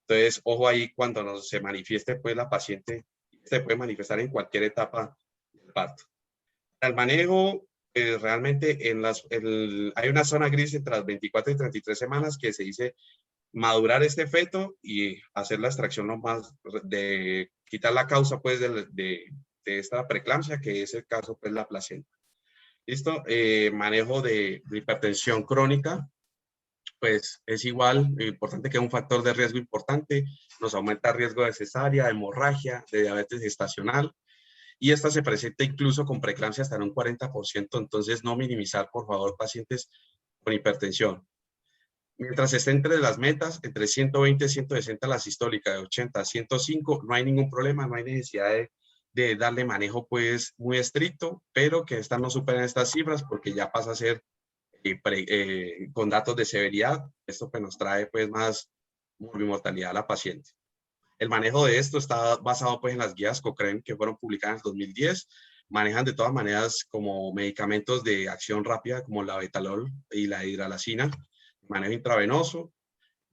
Entonces, ojo ahí cuando se manifieste pues la paciente, se puede manifestar en cualquier etapa del parto. El manejo, realmente hay una zona gris entre las 24 y 33 semanas que se dice madurar este feto y hacer la extracción lo más, de quitar la causa pues de esta preeclampsia, que es el caso pues la placenta. ¿Listo? Manejo de hipertensión crónica, pues es igual, importante que es un factor de riesgo importante, nos aumenta el riesgo de cesárea, de hemorragia, de diabetes gestacional, y esta se presenta incluso con preeclampsia hasta en un 40%, entonces no minimizar, por favor, pacientes con hipertensión. Mientras esté entre las metas, entre 120 y 160 la sistólica, de 80 a 105, no hay ningún problema, no hay necesidad de darle manejo pues muy estricto, pero que estas no superen estas cifras porque ya pasa a ser con datos de severidad. Esto pues nos trae pues más morbimortalidad a la paciente. El manejo de esto está basado pues en las guías Cochrane que fueron publicadas en 2010. Manejan de todas maneras como medicamentos de acción rápida como la betalol y la hidralazina, manejo intravenoso,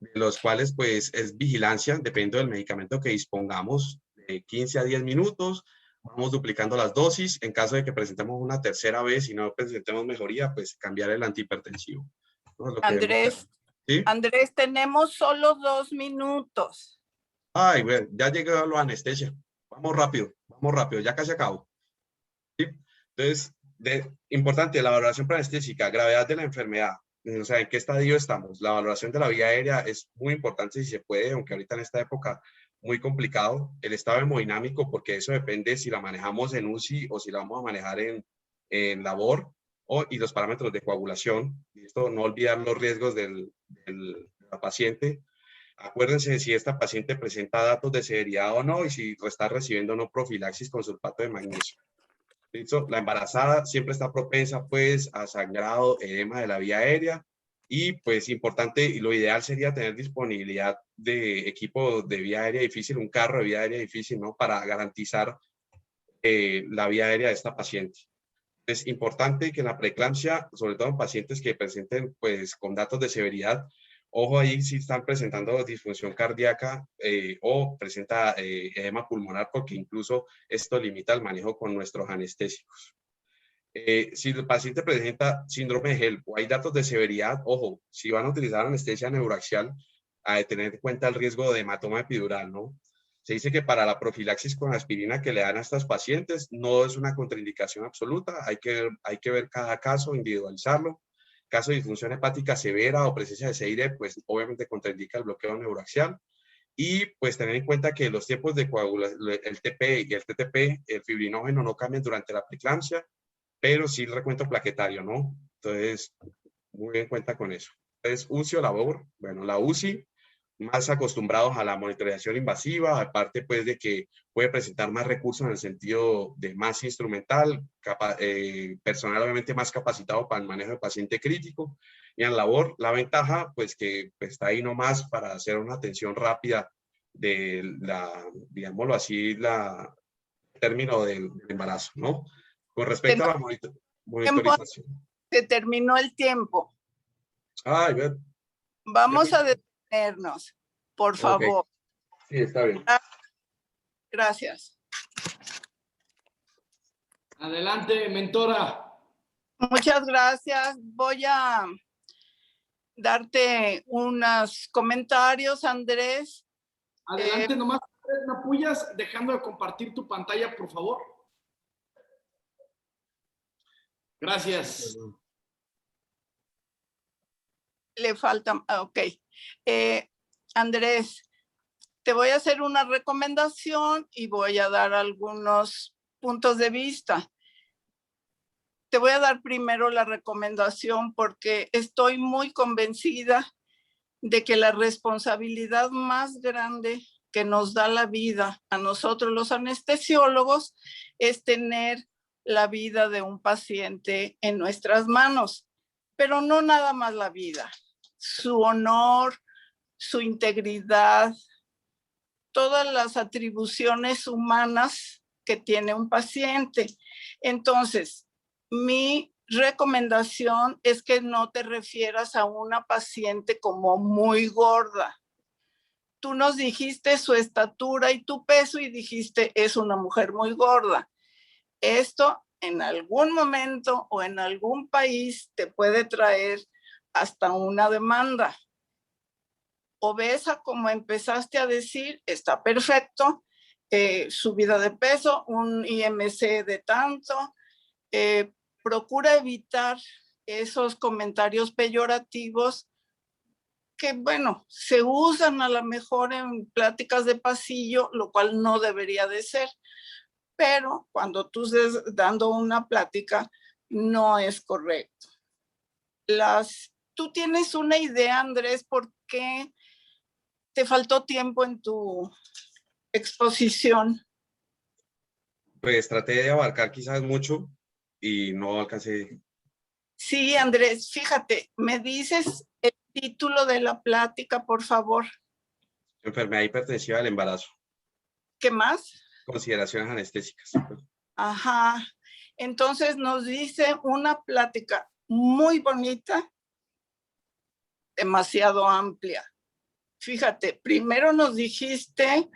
de los cuales pues es vigilancia, dependiendo del medicamento que dispongamos, de 15 a 10 minutos, vamos duplicando las dosis, en caso de que presentemos una tercera vez y no presentemos mejoría, pues cambiar el antihipertensivo. ¿No? Lo que ¿Sí? Andrés, tenemos solo 2 minutos. Ay, bueno, ya llegó la anestesia. Vamos rápido, ya casi acabo. ¿Sí? Entonces, importante, la valoración preanestésica, gravedad de la enfermedad, o sea, ¿en qué estadio estamos? La valoración de la vía aérea es muy importante si se puede, aunque ahorita en esta época muy complicado. El estado hemodinámico, porque eso depende si la manejamos en UCI o si la vamos a manejar en labor, y los parámetros de coagulación. Y esto, no olvidar los riesgos de la paciente. Acuérdense si esta paciente presenta datos de severidad o no y si está recibiendo o no profilaxis con sulfato de magnesio. ¿Listo? La embarazada siempre está propensa pues a sangrado, edema de la vía aérea y pues importante y lo ideal sería tener disponibilidad de equipo de vía aérea difícil, un carro de vía aérea difícil, ¿no? Para garantizar la vía aérea de esta paciente. Es importante que en la preeclampsia, sobre todo en pacientes que presenten pues con datos de severidad, ojo ahí si están presentando disfunción cardíaca o presenta edema pulmonar, porque incluso esto limita el manejo con nuestros anestésicos. Si el paciente presenta síndrome de Hell o hay datos de severidad, ojo, si van a utilizar anestesia neuraxial, a tener en cuenta el riesgo de hematoma epidural, ¿no? Se dice que para la profilaxis con aspirina que le dan a estas pacientes no es una contraindicación absoluta, hay que ver cada caso, individualizarlo. Caso de disfunción hepática severa o presencia de CID, pues obviamente contraindica el bloqueo neuraxial. Y pues tener en cuenta que los tiempos de coagulación, el TP y el TTP, el fibrinógeno no cambian durante la preeclampsia, pero sí el recuento plaquetario, ¿no? Entonces, muy en cuenta con eso. Entonces, UCI o labor, bueno, la UCI, más acostumbrados a la monitorización invasiva, aparte pues de que puede presentar más recursos en el sentido de más instrumental, personal obviamente más capacitado para el manejo de paciente crítico, y en labor la ventaja pues que está ahí nomás para hacer una atención rápida de la, digámoslo así, la término del embarazo, ¿no? Con respecto a la monitorización. Se terminó el tiempo. Ay, ver. Vamos a detenernos, por favor. Okay. Sí, está bien. Gracias. Adelante, mentora. Muchas gracias. Voy a darte unos comentarios, Andrés. Adelante, nomás me apoyas dejando de compartir tu pantalla, por favor. Gracias. Le falta, ok. Andrés, te voy a hacer una recomendación y voy a dar algunos puntos de vista. Te voy a dar primero la recomendación porque estoy muy convencida de que la responsabilidad más grande que nos da la vida a nosotros los anestesiólogos es tener la vida de un paciente en nuestras manos, pero no nada más la vida, su honor, su integridad, todas las atribuciones humanas que tiene un paciente. Entonces, mi recomendación es que no te refieras a una paciente como muy gorda. Tú nos dijiste su estatura y tu peso y dijiste es una mujer muy gorda. Esto en algún momento o en algún país te puede traer hasta una demanda. Obesa, como empezaste a decir, está perfecto. Subida de peso, un IMC de tanto. Procura evitar esos comentarios peyorativos que, bueno, se usan a lo mejor en pláticas de pasillo, lo cual no debería de ser. Pero cuando tú estés dando una plática, no es correcto. Tú tienes una idea, Andrés, por qué te faltó tiempo en tu exposición. Pues traté de abarcar quizás mucho y no alcancé. Sí, Andrés, fíjate, ¿me dices el título de la plática, por favor? Enfermedad hipertensiva del embarazo. ¿Qué más? Consideraciones anestésicas. Ajá. Entonces nos dice una plática muy bonita, demasiado amplia. Fíjate, primero nos dijiste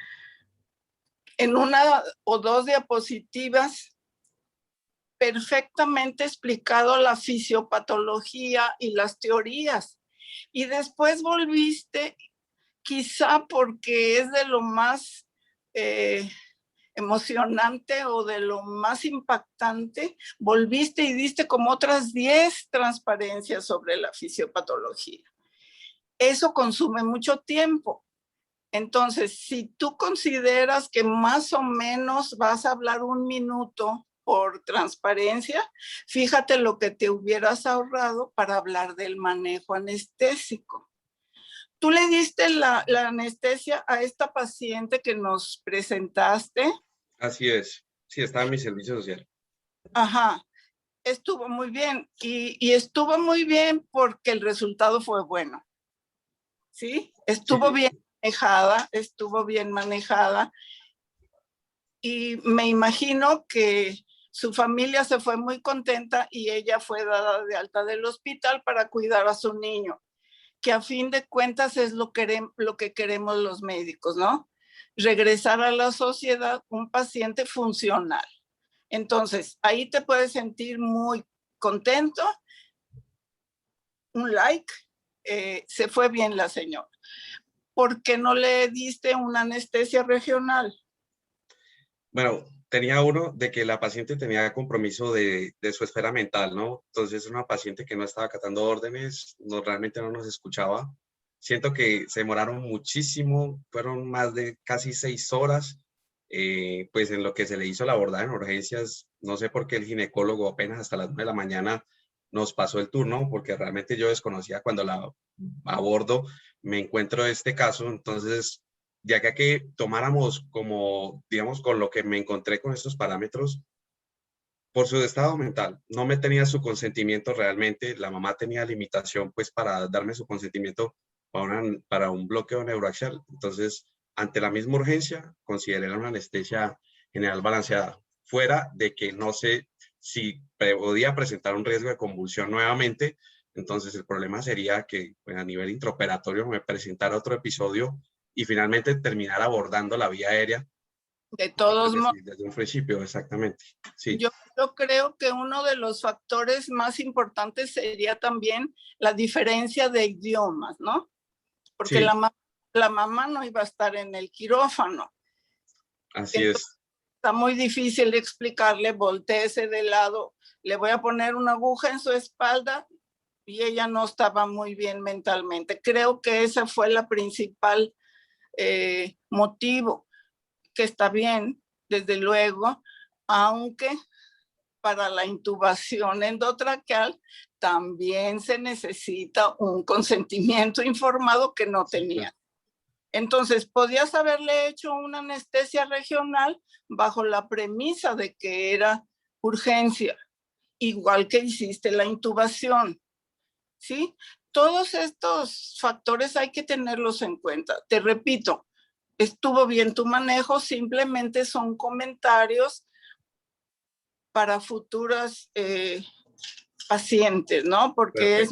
en una o dos diapositivas perfectamente explicado la fisiopatología y las teorías. Y después volviste, quizá porque es de lo más emocionante o de lo más impactante, volviste y diste como otras 10 transparencias sobre la fisiopatología. Eso consume mucho tiempo. Entonces, si tú consideras que más o menos vas a hablar 1 minuto por transparencia, fíjate lo que te hubieras ahorrado para hablar del manejo anestésico. ¿Tú le diste la anestesia a esta paciente que nos presentaste? Así es. Sí, estaba en mi servicio social. Ajá, estuvo muy bien. Y estuvo muy bien porque el resultado fue bueno. ¿Sí? Estuvo bien manejada. Y me imagino que su familia se fue muy contenta y ella fue dada de alta del hospital para cuidar a su niño, que a fin de cuentas es lo que queremos los médicos, ¿no? Regresar a la sociedad un paciente funcional. Entonces, ahí te puedes sentir muy contento. Un like, se fue bien la señora. ¿Por qué no le diste una anestesia regional? Bueno, tenía uno de que la paciente tenía compromiso de su esfera mental, ¿no? Entonces, una paciente que no estaba acatando órdenes, no, realmente no nos escuchaba. Siento que se demoraron muchísimo, fueron más de casi 6 horas, pues en lo que se le hizo la abordada en urgencias. No sé por qué el ginecólogo apenas hasta las 9 de la mañana nos pasó el turno, porque realmente yo desconocía cuando la abordo, me encuentro este caso, entonces ya que tomáramos como, digamos, con lo que me encontré con estos parámetros, por su estado mental, no me tenía su consentimiento realmente, la mamá tenía limitación pues para darme su consentimiento para un bloqueo neuroaxial, entonces ante la misma urgencia consideré una anestesia general balanceada, fuera de que no sé si podía presentar un riesgo de convulsión nuevamente, entonces el problema sería que pues, a nivel intraoperatorio me presentara otro episodio y finalmente terminar abordando la vía aérea. De todos modos, desde un principio, exactamente. Sí. Yo creo que uno de los factores más importantes sería también la diferencia de idiomas, ¿no? Porque Sí. la mamá no iba a estar en el quirófano. Así Entonces, es. está muy difícil explicarle, voltéese de lado, le voy a poner una aguja en su espalda, y ella no estaba muy bien mentalmente. Creo que ese fue la principal motivo, que está bien, desde luego, aunque para la intubación endotraqueal también se necesita un consentimiento informado que no tenía. Entonces, podías haberle hecho una anestesia regional bajo la premisa de que era urgencia, igual que hiciste la intubación, ¿sí? Todos estos factores hay que tenerlos en cuenta. Te repito, estuvo bien tu manejo, simplemente son comentarios para futuras pacientes, ¿no? Porque es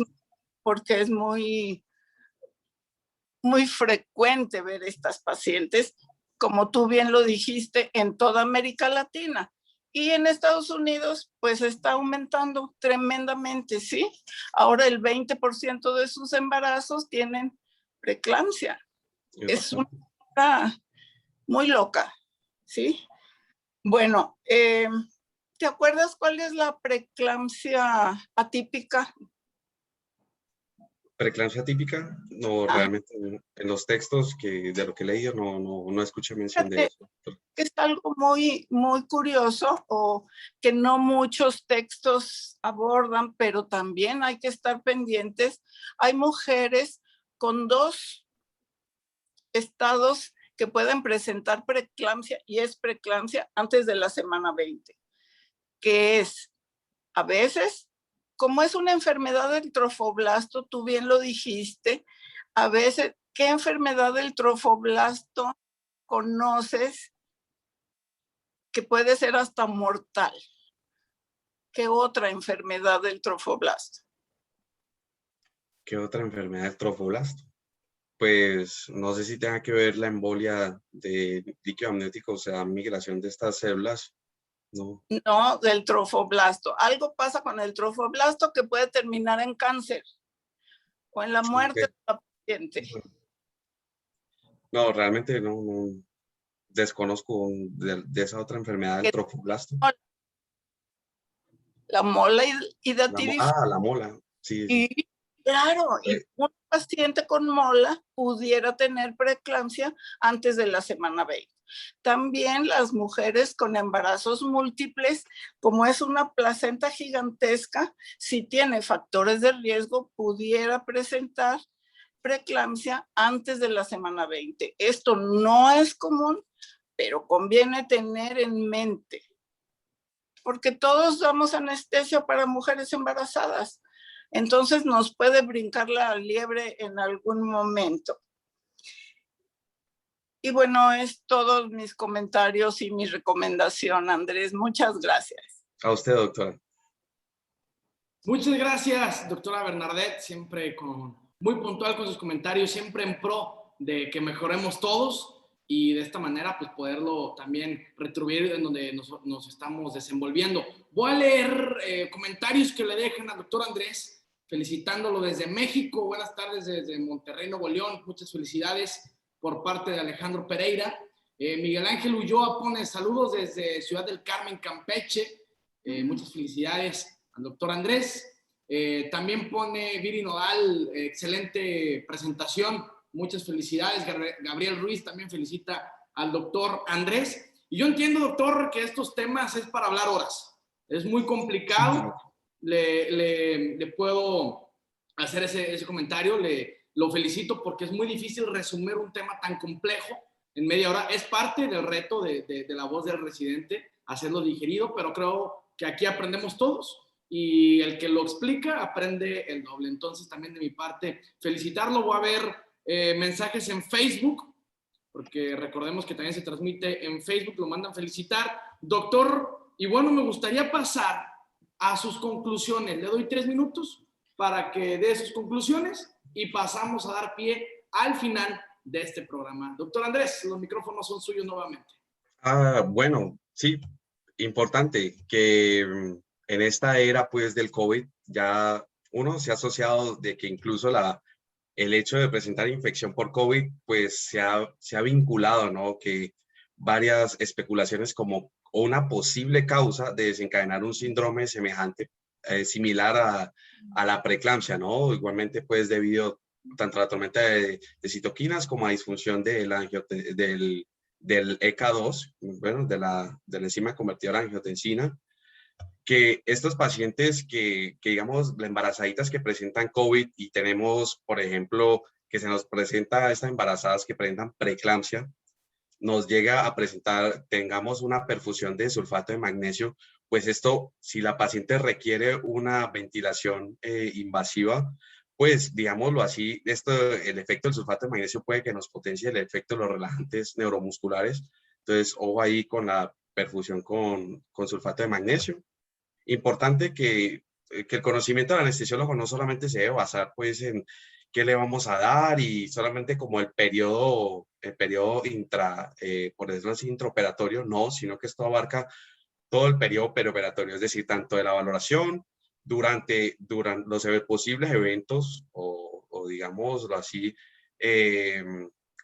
muy frecuente ver estas pacientes, como tú bien lo dijiste, en toda América Latina. Y en Estados Unidos, pues está aumentando tremendamente, ¿sí? Ahora el 20% de sus embarazos tienen preeclampsia. Es una cosa muy loca, ¿sí? Bueno, ¿te acuerdas cuál es la preeclampsia atípica? Preeclampsia típica, no, realmente en los textos de lo que he leído no escuché mención de eso. Es algo muy, muy curioso, o que no muchos textos abordan, pero también hay que estar pendientes. Hay mujeres con 2 estados que pueden presentar preeclampsia, y es preeclampsia antes de la semana 20, que es, a veces, como es una enfermedad del trofoblasto, tú bien lo dijiste, a veces, ¿qué enfermedad del trofoblasto conoces que puede ser hasta mortal? ¿Qué otra enfermedad del trofoblasto? ¿Qué otra enfermedad del trofoblasto? Pues no sé si tenga que ver la embolia de líquido amniótico, o sea, migración de estas células. No. No, del trofoblasto. Algo pasa con el trofoblasto que puede terminar en cáncer o en la muerte de la paciente. No, realmente no desconozco de esa otra enfermedad del trofoblasto. La mola hidatidifícil. La mola, sí. Y claro, y un paciente con mola pudiera tener preeclampsia antes de la semana 20. También las mujeres con embarazos múltiples, como es una placenta gigantesca, si tiene factores de riesgo, pudiera presentar preeclampsia antes de la semana 20. Esto no es común, pero conviene tener en mente, porque todos damos anestesia para mujeres embarazadas. Entonces nos puede brincar la liebre en algún momento. Y bueno, es todos mis comentarios y mi recomendación, Andrés. Muchas gracias. A usted, doctora. Muchas gracias, doctora Bernardet, siempre muy puntual con sus comentarios, siempre en pro de que mejoremos todos y de esta manera pues poderlo también retribuir en donde nos estamos desenvolviendo. Voy a leer comentarios que le dejan al doctor Andrés, felicitándolo desde México. Buenas tardes desde Monterrey, Nuevo León. Muchas felicidades por parte de Alejandro Pereira. Miguel Ángel Ulloa pone saludos desde Ciudad del Carmen, Campeche. Muchas felicidades al doctor Andrés. También pone Viri Nodal, excelente presentación. Muchas felicidades. Gabriel Ruiz también felicita al doctor Andrés. Y yo entiendo, doctor, que estos temas es para hablar horas. Es muy complicado. Le puedo hacer ese comentario. Lo felicito porque es muy difícil resumir un tema tan complejo en media hora. Es parte del reto de la voz del residente, hacerlo digerido, pero creo que aquí aprendemos todos. Y el que lo explica aprende el doble. Entonces, también de mi parte, felicitarlo. Voy a ver mensajes en Facebook, porque recordemos que también se transmite en Facebook, lo mandan felicitar. Doctor, y bueno, me gustaría pasar a sus conclusiones. Le doy 3 minutos para que dé sus conclusiones y pasamos a dar pie al final de este programa. Doctor Andrés, los micrófonos son suyos nuevamente. Bueno, sí, importante que en esta era pues del COVID ya uno se ha asociado de que incluso la el hecho de presentar infección por COVID, pues se ha vinculado, ¿no? Que varias especulaciones como una posible causa de desencadenar un síndrome semejante, similar a la preeclampsia, ¿no? Igualmente, pues debido tanto a la tormenta de citoquinas como a disfunción del ECA2, bueno, de la enzima convertidora de angiotensina, que estos pacientes que digamos, las embarazaditas que presentan COVID y tenemos, por ejemplo, que se nos presenta estas embarazadas que presentan preeclampsia, nos llega a presentar, tengamos una perfusión de sulfato de magnesio, pues esto, si la paciente requiere una ventilación invasiva, pues digámoslo así, el efecto del sulfato de magnesio puede que nos potencie el efecto de los relajantes neuromusculares. Entonces, ojo ahí con la perfusión con sulfato de magnesio. Importante que el conocimiento del anestesiólogo no solamente se debe basar pues en qué le vamos a dar y solamente como el periodo por decirlo así, intraoperatorio, no, sino que esto abarca todo el periodo perioperatorio, es decir, tanto de la valoración, durante los posibles eventos o digámoslo así,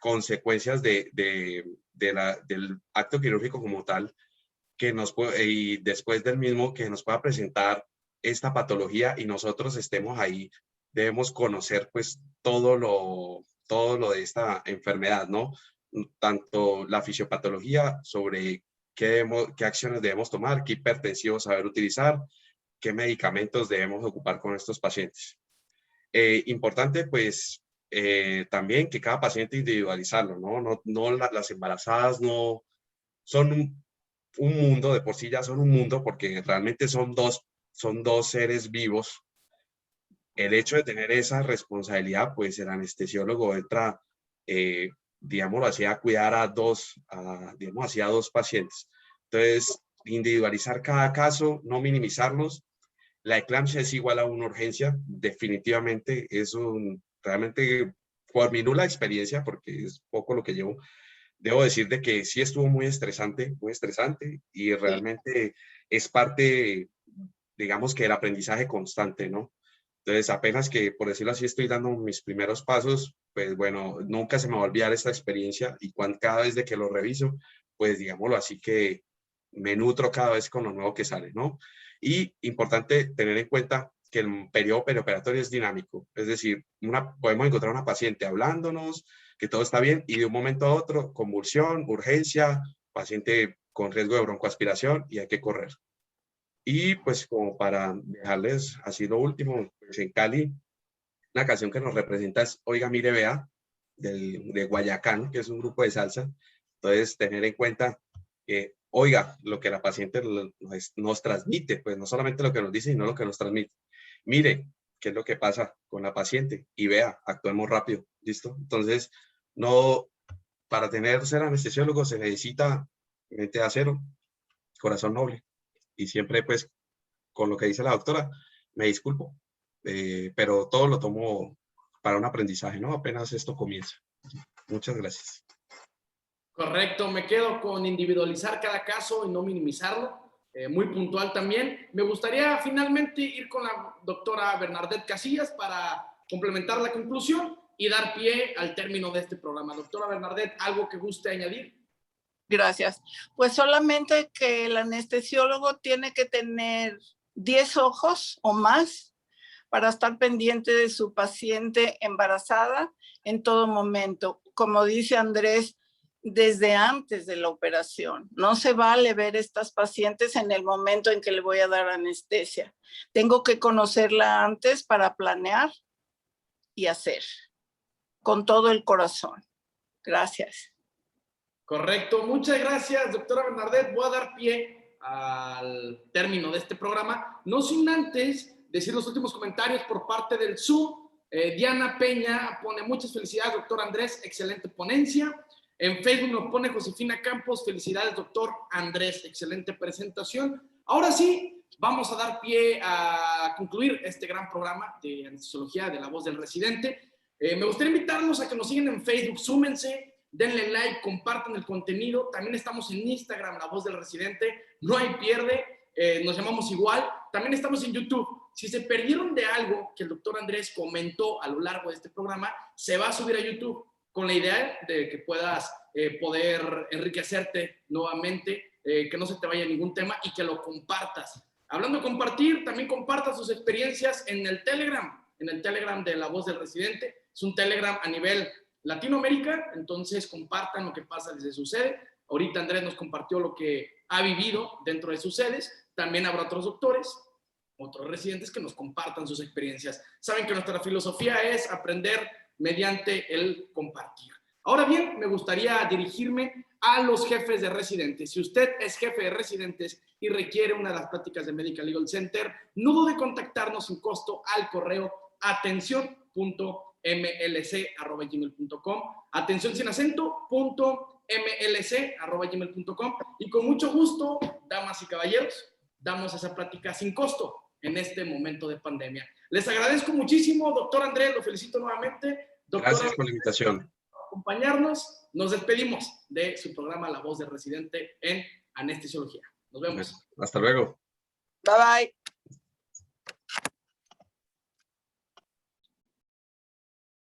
consecuencias del acto quirúrgico como tal, y después del mismo que nos pueda presentar esta patología y nosotros estemos ahí, debemos conocer pues todo lo de esta enfermedad, ¿no? Tanto la fisiopatología sobre qué acciones debemos tomar, qué hipertensivos saber utilizar, qué medicamentos debemos ocupar con estos pacientes. Importante pues también que cada paciente individualizarlo, ¿no? Las embarazadas no son un mundo, de por sí ya son un mundo, porque realmente son dos seres vivos. El hecho de tener esa responsabilidad, pues el anestesiólogo entra, digámoslo así, a cuidar digamos así, a dos pacientes. Entonces, individualizar cada caso, no minimizarlos. La eclampsia es igual a una urgencia, definitivamente realmente por mi nula experiencia, porque es poco lo que llevo, debo decir de que sí estuvo muy estresante y realmente es parte, digamos que el aprendizaje constante, ¿no? Entonces, apenas que, por decirlo así, estoy dando mis primeros pasos, pues bueno, nunca se me va a olvidar esta experiencia y cada vez de que lo reviso, pues digámoslo así que me nutro cada vez con lo nuevo que sale, ¿no? Y importante tener en cuenta que el periodo perioperatorio es dinámico, es decir, podemos encontrar una paciente hablándonos, que todo está bien, y de un momento a otro, convulsión, urgencia, paciente con riesgo de broncoaspiración y hay que correr. Y pues como para dejarles así lo último, pues en Cali, la canción que nos representa es Oiga, Mire, Vea, de Guayacán, que es un grupo de salsa. Entonces, tener en cuenta que, oiga, lo que la paciente nos transmite, pues no solamente lo que nos dice, sino lo que nos transmite. Mire, qué es lo que pasa con la paciente y vea, actuemos rápido, ¿listo? Entonces, no, para ser anestesiólogo se necesita mente de acero, corazón noble. Y siempre, pues, con lo que dice la doctora, me disculpo, pero todo lo tomo para un aprendizaje, ¿no? Apenas esto comienza. Muchas gracias. Correcto, me quedo con individualizar cada caso y no minimizarlo. Muy puntual también. Me gustaría finalmente ir con la doctora Bernadette Casillas para complementar la conclusión y dar pie al término de este programa. Doctora Bernadette, ¿algo que guste añadir? Gracias. Pues solamente que el anestesiólogo tiene que tener 10 ojos o más para estar pendiente de su paciente embarazada en todo momento. Como dice Andrés, desde antes de la operación. No se vale ver estas pacientes en el momento en que le voy a dar anestesia. Tengo que conocerla antes para planear y hacer con todo el corazón. Gracias. Correcto. Muchas gracias, doctora Bernadette. Voy a dar pie al término de este programa, no sin antes decir los últimos comentarios por parte del Zoom. Diana Peña pone muchas felicidades, doctor Andrés, excelente ponencia. En Facebook nos pone Josefina Campos, felicidades, doctor Andrés, excelente presentación. Ahora sí, vamos a dar pie a concluir este gran programa de anestesiología de La Voz del Residente. Me gustaría invitarlos a que nos sigan en Facebook, súmense, denle like, compartan el contenido. También estamos en Instagram, La Voz del Residente, no hay pierde. nos llamamos igual. También estamos en YouTube. Si se perdieron de algo que el doctor Andrés comentó a lo largo de este programa, se va a subir a YouTube con la idea de que puedas poder enriquecerte nuevamente, que no se te vaya ningún tema y que lo compartas. Hablando de compartir, también compartas sus experiencias en el Telegram de La Voz del Residente. Es un Telegram a nivel Latinoamérica, entonces compartan lo que pasa desde su sede. Ahorita Andrés nos compartió lo que ha vivido dentro de sus sedes. También habrá otros doctores, otros residentes que nos compartan sus experiencias. Saben que nuestra filosofía es aprender mediante el compartir. Ahora bien, me gustaría dirigirme a los jefes de residentes. Si usted es jefe de residentes y requiere una de las pláticas de Medical Legal Center, no dude en contactarnos sin costo al correo atención.mlc@gmail.com, atención sin acento, .mlc@gmail.com, y con mucho gusto, damas y caballeros, damos esa plática sin costo en este momento de pandemia. Les agradezco muchísimo, doctor Andrés, lo felicito nuevamente. Doctora, gracias por la invitación. Por acompañarnos. Nos despedimos de su programa La Voz del Residente en Anestesiología. Nos vemos. Hasta luego. Bye bye.